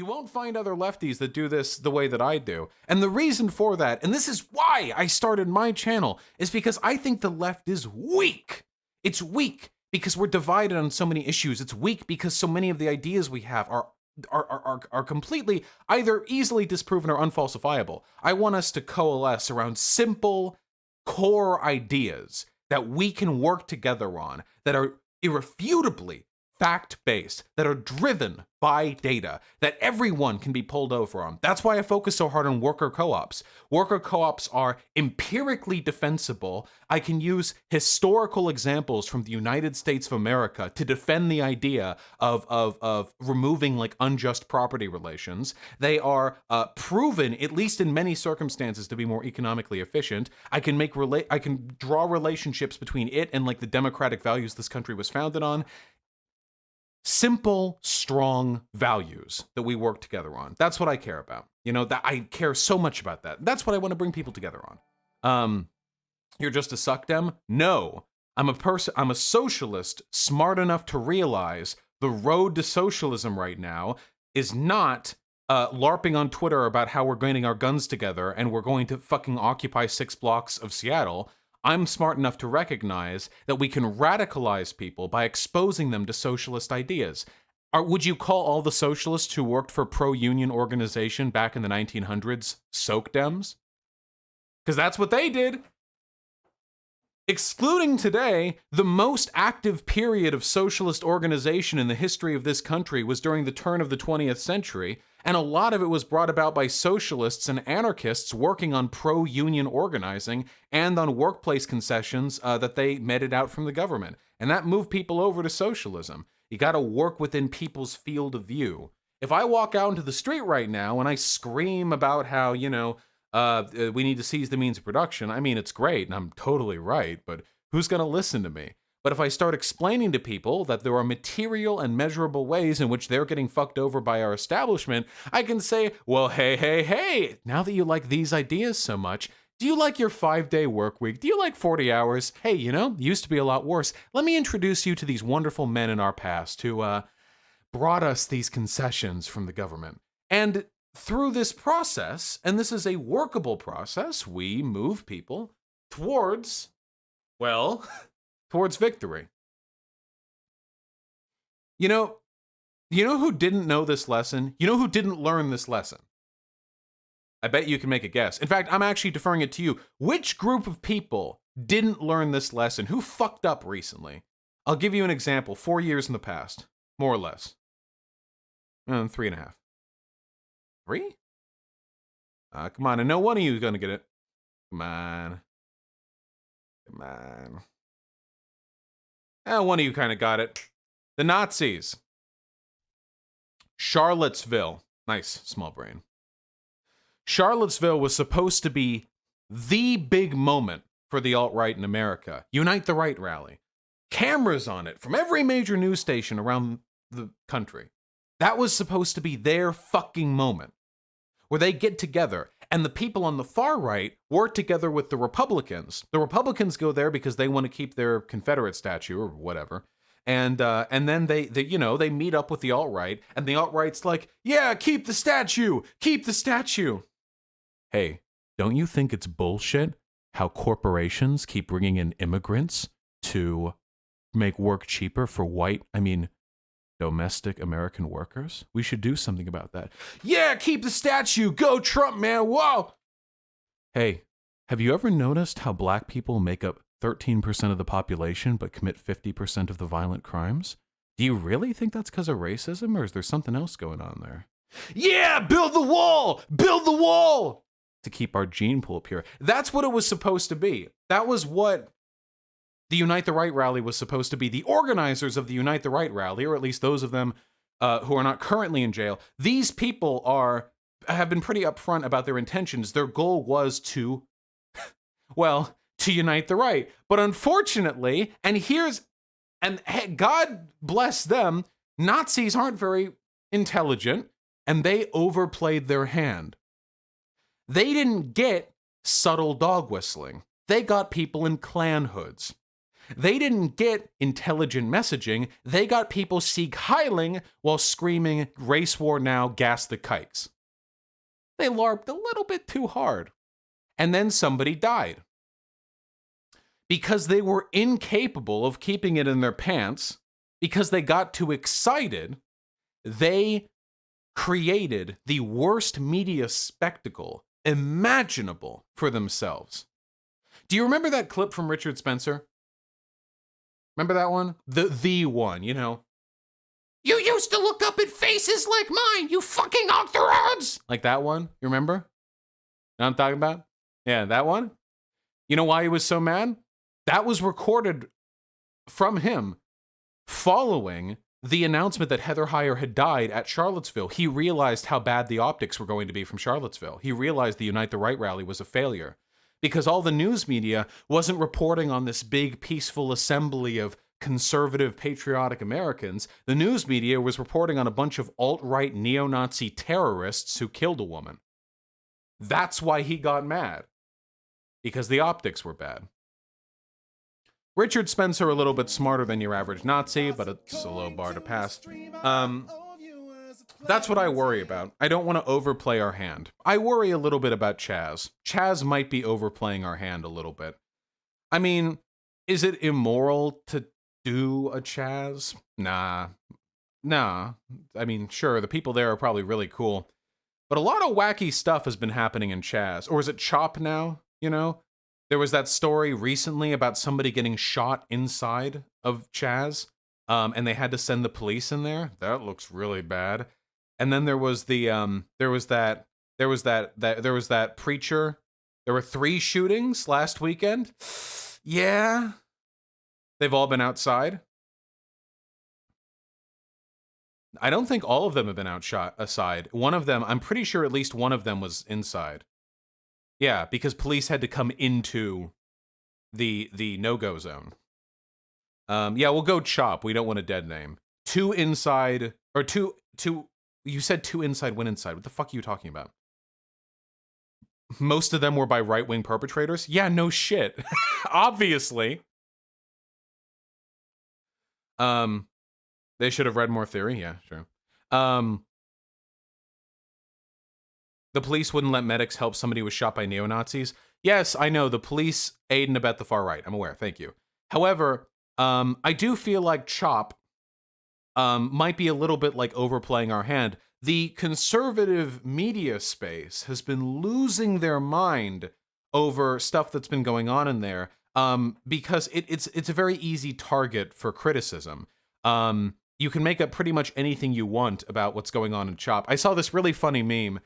You won't find other lefties that do this the way that I do. And the reason for that, and this is why I started my channel, is because I think the left is weak. It's weak because we're divided on so many issues. It's weak because so many of the ideas we have are completely either easily disproven or unfalsifiable. I want us to coalesce around simple core ideas that we can work together on, that are irrefutably fact-based, that are driven by data, that everyone can be pulled over on. That's why I focus so hard on worker co-ops. Worker co-ops are empirically defensible. I can use historical examples from the United States of America to defend the idea of removing like unjust property relations. They are proven, at least in many circumstances, to be more economically efficient. I can draw relationships between it and like the democratic values this country was founded on. Simple, strong values that we work together on. That's what I care about. You know, that I care so much about that. That's what I want to bring people together on. You're just a suckdem? No. I'm a socialist smart enough to realize the road to socialism right now is not LARPing on Twitter about how we're getting our guns together and we're going to fucking occupy 6 blocks of Seattle. I'm smart enough to recognize that we can radicalize people by exposing them to socialist ideas. Would you call all the socialists who worked for pro-union organization back in the 1900s soakdems? Because that's what they did. Excluding today, the most active period of socialist organization in the history of this country was during the turn of the 20th century, and a lot of it was brought about by socialists and anarchists working on pro-union organizing and on workplace concessions that they meted out from the government. And that moved people over to socialism. You gotta work within people's field of view. If I walk out into the street right now and I scream about how, you know, we need to seize the means of production, I mean, it's great, and I'm totally right, but who's gonna listen to me? But if I start explaining to people that there are material and measurable ways in which they're getting fucked over by our establishment, I can say, well, hey, now that you like these ideas so much, do you like your 5-day work week? Do you like 40 hours? Hey, you know, used to be a lot worse. Let me introduce you to these wonderful men in our past who brought us these concessions from the government. And through this process, and this is a workable process, we move people towards, well, towards victory. You know who didn't know this lesson? You know who didn't learn this lesson? I bet you can make a guess. In fact, I'm actually deferring it to you. Which group of people didn't learn this lesson? Who fucked up recently? I'll give you an example. 4 years in the past, more or less. 3.5. 3? Come on, I know one of you is gonna get it. Come on. One of you kind of got it. The Nazis. Charlottesville. Nice, small brain. Charlottesville was supposed to be the big moment for the alt-right in America. Unite the Right rally. Cameras on it from every major news station around the country. That was supposed to be their fucking moment, where they get together, and the people on the far right work together with the Republicans. The Republicans go there because they want to keep their Confederate statue or whatever, and then they meet up with the alt-right, and the alt-right's like, yeah, keep the statue, keep the statue. Hey, don't you think it's bullshit how corporations keep bringing in immigrants to make work cheaper for domestic American workers? We should do something about that. Yeah, keep the statue. Go Trump, man. Whoa. Hey, have you ever noticed how black people make up 13% of the population but commit 50% of the violent crimes? Do you really think that's because of racism, or is there something else going on there? Yeah, build the wall. Build the wall to keep our gene pool pure. That's what it was supposed to be. That was what the Unite the Right rally was supposed to be. The organizers of the Unite the Right rally, or at least those of them who are not currently in jail, these people have been pretty upfront about their intentions. Their goal was to unite the right. But unfortunately, and hey, God bless them, Nazis aren't very intelligent, and they overplayed their hand. They didn't get subtle dog whistling. They got people in Klan hoods. They didn't get intelligent messaging. They got people Sieg Heiling while screaming, race war now, gas the kikes. They LARPed a little bit too hard. And then somebody died. Because they were incapable of keeping it in their pants, because they got too excited, they created the worst media spectacle imaginable for themselves. Do you remember that clip from Richard Spencer? Remember that one? The one, you know. You used to look up at faces like mine, you fucking octorods! Like that one, you remember? You know what I'm talking about? Yeah, that one. You know why he was so mad? That was recorded from him following the announcement that Heather Heyer had died at Charlottesville. He realized how bad the optics were going to be from Charlottesville. He realized the Unite the Right rally was a failure because all the news media wasn't reporting on this big peaceful assembly of conservative patriotic Americans. The news media was reporting on a bunch of alt-right neo-Nazi terrorists who killed a woman. That's why he got mad, because the optics were bad. Richard Spencer, a little bit smarter than your average Nazi, but it's a low bar to pass. That's what I worry about. I don't want to overplay our hand. I worry a little bit about Chaz. Chaz might be overplaying our hand a little bit. I mean, is it immoral to do a Chaz? Nah. I mean, sure, the people there are probably really cool. But a lot of wacky stuff has been happening in Chaz. Or is it Chop now, you know? There was that story recently about somebody getting shot inside of Chaz, and they had to send the police in there. That looks really bad. And then there was the there was that preacher. There were 3 shootings last weekend. Yeah, they've all been outside. I don't think all of them have been outside. One of them, I'm pretty sure at least one of them was inside. Yeah, because police had to come into the no-go zone. Yeah, we'll go Chop. We don't want a dead name. 2 inside, or two. You said 2 inside, 1 inside. What the fuck are you talking about? Most of them were by right-wing perpetrators? Yeah, no shit. Obviously. They should have read more theory. Yeah, sure. The police wouldn't let medics help somebody who was shot by neo-Nazis. Yes, I know, the police aid and abet the far right. I'm aware, thank you. However, I do feel like Chop might be a little bit like overplaying our hand. The conservative media space has been losing their mind over stuff that's been going on in there because it's a very easy target for criticism. You can make up pretty much anything you want about what's going on in Chop. I saw this really funny meme.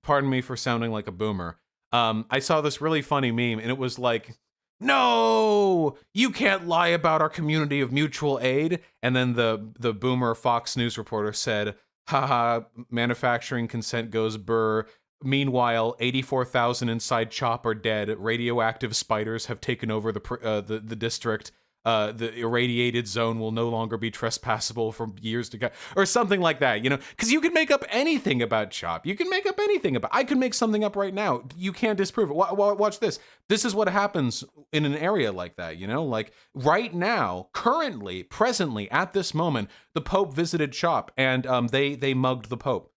Pardon me for sounding like a boomer. I saw this really funny meme, and it was like, no, you can't lie about our community of mutual aid. And then the boomer Fox News reporter said, haha, manufacturing consent goes burr. Meanwhile, 84,000 inside Chop are dead. Radioactive spiders have taken over the district. The irradiated zone will no longer be trespassable for years to come, or something like that, you know? Because you can make up anything about Chop. You can make up anything about. I could make something up right now. You can't disprove it. Watch this. This is what happens in an area like that, you know? Like right now, currently, presently, at this moment, the Pope visited Chop, and they mugged the Pope.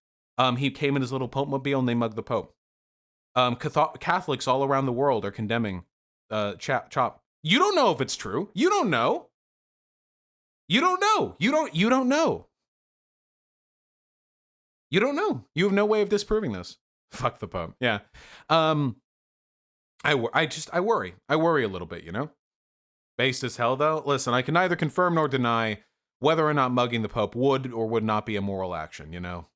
He came in his little Pope mobile, and they mugged the Pope. Catholics all around the world are condemning Chop. You don't know if it's true. You don't know. You don't know. You don't know. You don't know. You have no way of disproving this. Fuck the Pope. Yeah. I worry. I worry a little bit, you know? Based as hell, though. Listen, I can neither confirm nor deny whether or not mugging the Pope would or would not be a moral action, you know?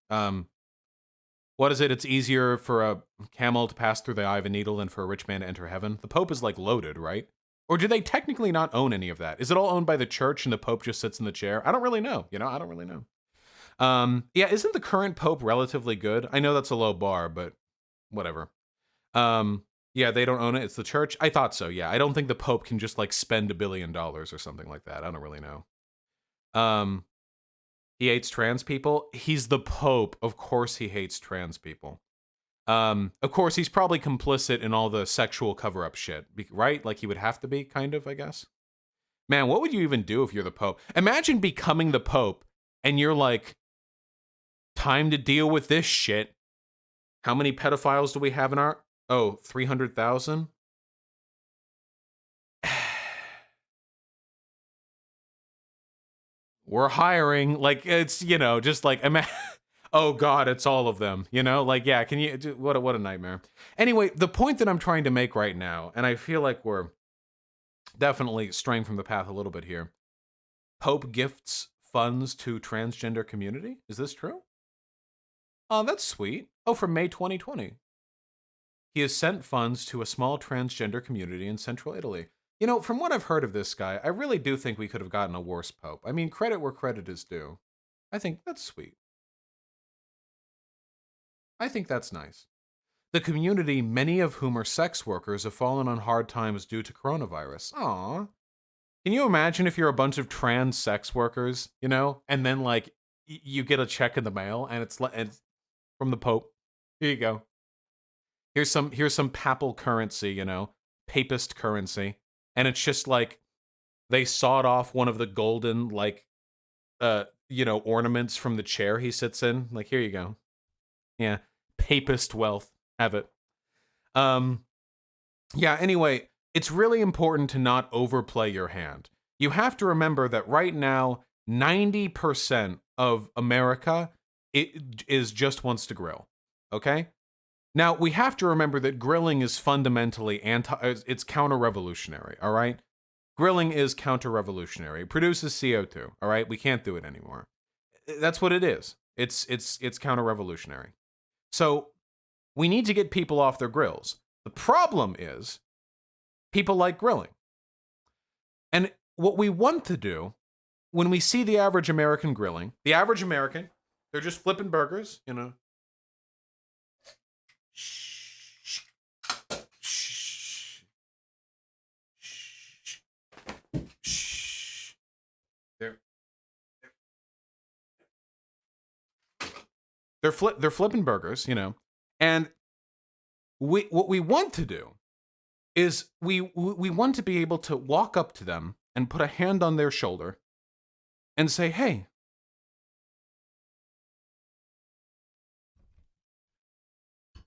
What is it? It's easier for a camel to pass through the eye of a needle than for a rich man to enter heaven. The Pope is, like, loaded, right? Or do they technically not own any of that? Is it all owned by the church and the Pope just sits in the chair? I don't really know. You know, I don't really know. Yeah, isn't the current Pope relatively good? I know that's a low bar, but whatever. Yeah, they don't own it. It's the church. I thought so, yeah. I don't think the Pope can just, like, spend $1 billion or something like that. I don't really know. He hates trans people. He's the Pope. Of course he hates trans people. Of course, he's probably complicit in all the sexual cover-up shit, right? Like he would have to be, kind of, I guess. Man, what would you even do if you're the Pope? Imagine becoming the Pope and you're like, time to deal with this shit. How many pedophiles do we have in our... Oh, 300,000? We're hiring. Like, it's, just like... Oh, God, it's all of them. Like, yeah, can you... What a nightmare. Anyway, the point that I'm trying to make right now, and I feel like we're definitely straying from the path a little bit here. Pope gifts funds to transgender community? Is this true? Oh, that's sweet. Oh, from May 2020. He has sent funds to a small transgender community in central Italy. From what I've heard of this guy, I really do think we could have gotten a worse Pope. I mean, credit where credit is due. I think that's sweet. I think that's nice. The community, many of whom are sex workers, have fallen on hard times due to coronavirus. Aww. Can you imagine if you're a bunch of trans sex workers, and then, like, you get a check in the mail, and it's from the Pope. Here you go. Here's some papal currency, papist currency. And it's just like they sawed off one of the golden, like, ornaments from the chair he sits in. Like, here you go. Yeah. Papist wealth. Have it. Yeah, anyway, it's really important to not overplay your hand. You have to remember that right now, 90% of America just wants to grill. Okay? Now, we have to remember that grilling is fundamentally it's counter-revolutionary, all right? Grilling is counter-revolutionary. It produces CO2, all right? We can't do it anymore. That's what it is. It's counter-revolutionary. So, we need to get people off their grills. The problem is, people like grilling. And what we want to do, when we see the average American grilling, the average American, they're just flipping burgers, They're flipping burgers, and what we want to do is we want to be able to walk up to them and put a hand on their shoulder and say, hey,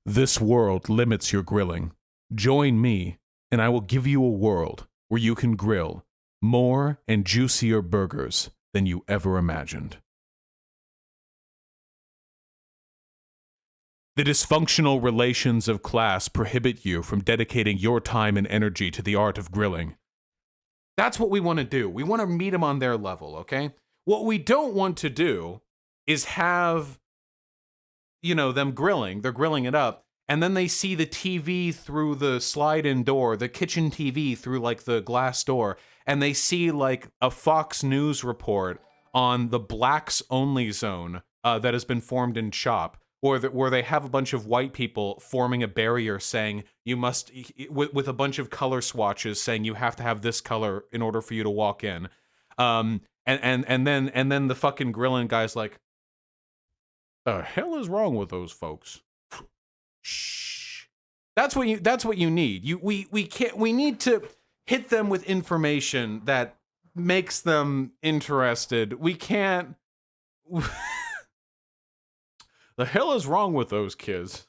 this world limits your grilling. Join me, and I will give you a world where you can grill more and juicier burgers than you ever imagined. The dysfunctional relations of class prohibit you from dedicating your time and energy to the art of grilling. That's what we want to do. We want to meet them on their level, okay? What we don't want to do is have, them grilling. They're grilling it up, and then they see the TV through the slide-in door, the kitchen TV through, like, the glass door, and they see, like, a Fox News report on the blacks-only zone that has been formed in CHOP. Or where they have a bunch of white people forming a barrier saying you must, with a bunch of color swatches saying you have to have this color in order for you to walk in, and then the fucking grilling guy's like, the hell is wrong with those folks? Shh. That's what you need. We need to hit them with information that makes them interested. We can't. The hell is wrong with those kids?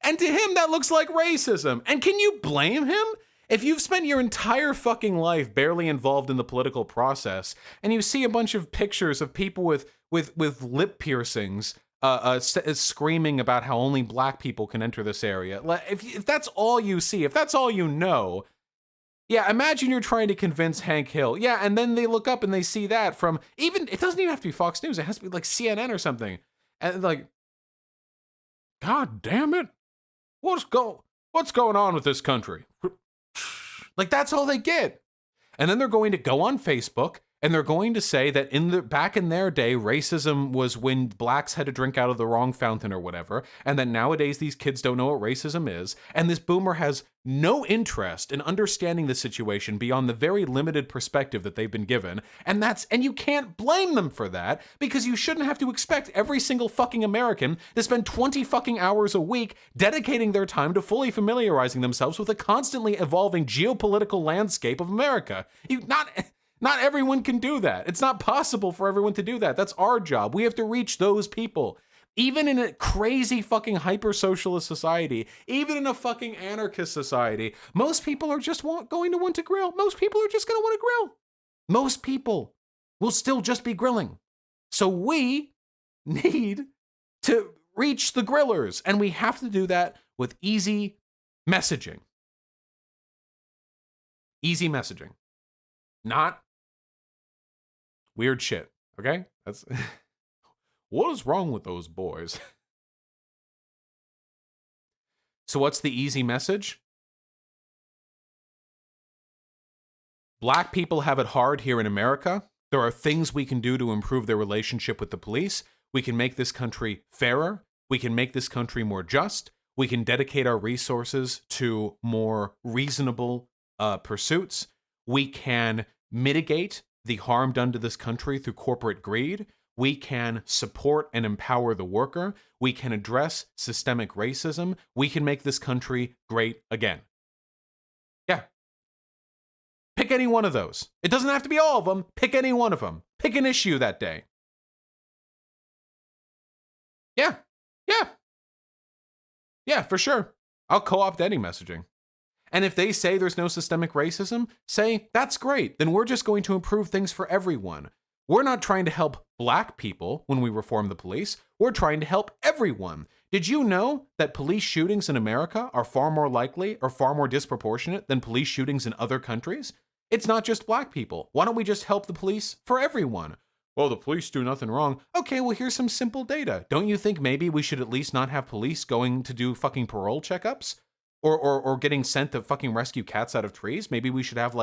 And to him, that looks like racism. And can you blame him? If you've spent your entire fucking life barely involved in the political process, and you see a bunch of pictures of people with lip piercings, screaming about how only black people can enter this area, if that's all you see, if that's all you know, yeah, imagine you're trying to convince Hank Hill. Yeah, and then they look up and they see that from it doesn't even have to be Fox News. It has to be like CNN or something. And like, God damn it, what's going on with this country? Like, that's all they get. And then they're going to go on Facebook And they're going to say that back in their day, racism was when blacks had to drink out of the wrong fountain or whatever, and that nowadays these kids don't know what racism is, and this boomer has no interest in understanding the situation beyond the very limited perspective that they've been given, and you can't blame them for that, because you shouldn't have to expect every single fucking American to spend 20 fucking hours a week dedicating their time to fully familiarizing themselves with the constantly evolving geopolitical landscape of America. Not everyone can do that. It's not possible for everyone to do that. That's our job. We have to reach those people. Even in a crazy fucking hyper-socialist society, even in a fucking anarchist society, most people are just going to want to grill. Most people are just going to want to grill. Most people will still just be grilling. So we need to reach the grillers, and we have to do that with easy messaging. Easy messaging. Not weird shit, okay? That's what is wrong with those boys? So what's the easy message? Black people have it hard here in America. There are things we can do to improve their relationship with the police. We can make this country fairer. We can make this country more just. We can dedicate our resources to more reasonable pursuits. We can mitigate the harm done to this country through corporate greed. We can support and empower the worker. We can address systemic racism. We can make this country great again. Yeah. Pick any one of those. It doesn't have to be all of them. Pick any one of them. Pick an issue that day. Yeah. Yeah. Yeah, for sure. I'll co-opt any messaging. And if they say there's no systemic racism, say, that's great. Then we're just going to improve things for everyone. We're not trying to help black people when we reform the police. We're trying to help everyone. Did you know that police shootings in America are far more likely or far more disproportionate than police shootings in other countries? It's not just black people. Why don't we just help the police for everyone? Well, the police do nothing wrong. Okay, well, here's some simple data. Don't you think maybe we should at least not have police going to do fucking parole checkups? Or getting sent to fucking rescue cats out of trees? Maybe we should have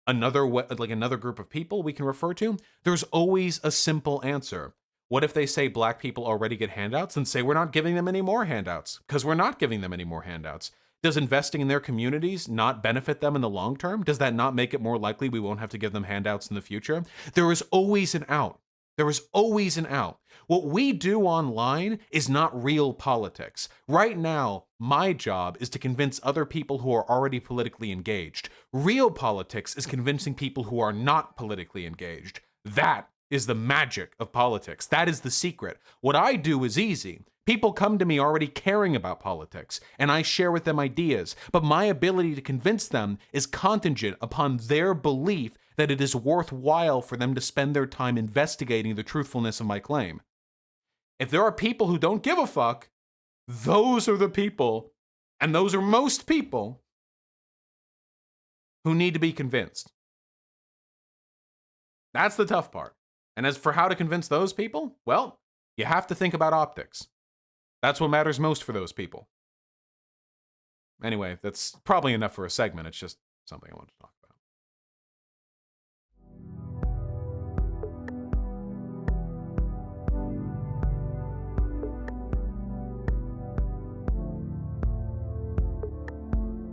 another group of people we can refer to. There's always a simple answer. What if they say black people already get handouts? Then say we're not giving them any more handouts, because we're not giving them any more handouts. Does investing in their communities not benefit them in the long term? Does that not make it more likely we won't have to give them handouts in the future? There is always an out. There is always an out. What we do online is not real politics. Right now, my job is to convince other people who are already politically engaged. Real politics is convincing people who are not politically engaged. That is the magic of politics. That is the secret. What I do is easy. People come to me already caring about politics, and I share with them ideas, but my ability to convince them is contingent upon their belief that it is worthwhile for them to spend their time investigating the truthfulness of my claim. If there are people who don't give a fuck, those are the people, and those are most people, who need to be convinced. That's the tough part. And as for how to convince those people, well, you have to think about optics. That's what matters most for those people. Anyway, that's probably enough for a segment. It's just something I wanted to talk about.